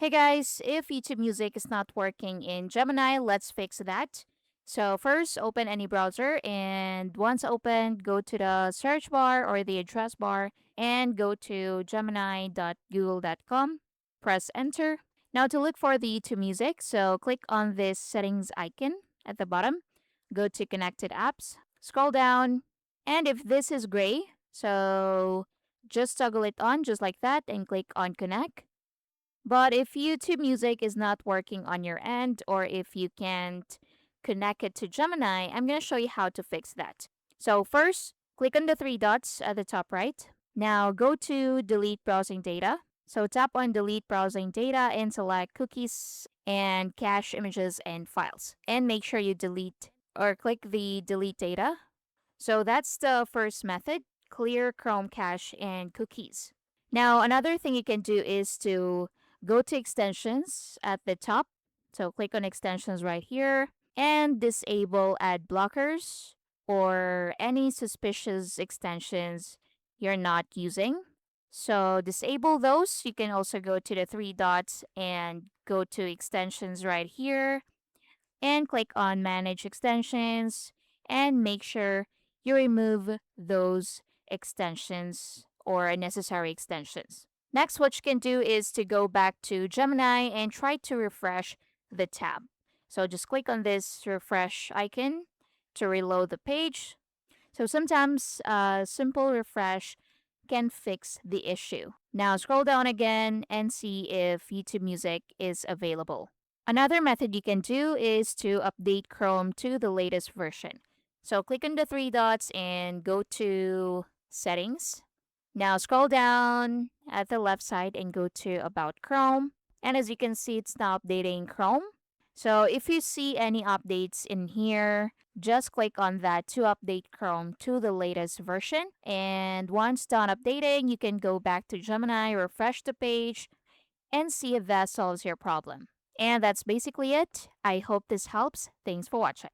Hey guys, if YouTube Music is not working in Gemini, let's fix that. So first, open any browser and once opened, go to the search bar or the address bar and go to gemini.google.com. Press enter. Now to look for the YouTube Music, so click on this settings icon at the bottom. Go to connected apps, scroll down, and if this is gray, so just toggle it on just like that and click on connect. But if YouTube Music is not working on your end or if you can't connect it to Gemini, I'm going to show you how to fix that. So first, click on the three dots at the top right. Now go to delete browsing data. So tap on delete browsing data and select cookies and cache images and files. And make sure you delete or click the delete data. So that's the first method, clear Chrome cache and cookies. Now, another thing you can do is to go to extensions at the top. So click on extensions right here and disable ad blockers or any suspicious extensions you're not using. So disable those. You can also go to the three dots and go to extensions right here and click on manage extensions and make sure you remove those extensions or unnecessary extensions. Next, what you can do is to go back to Gemini and try to refresh the tab. So just click on this refresh icon to reload the page. So sometimes a simple refresh can fix the issue. Now scroll down again and see if YouTube Music is available. Another method you can do is to update Chrome to the latest version. So click on the three dots and go to settings. Now scroll down at the left side and go to about Chrome. And as you can see, it's now updating Chrome. So if you see any updates in here, just click on that to update Chrome to the latest version. And once done updating, you can go back to Gemini, refresh the page, and see if that solves your problem. And that's basically it. I hope this helps. Thanks for watching.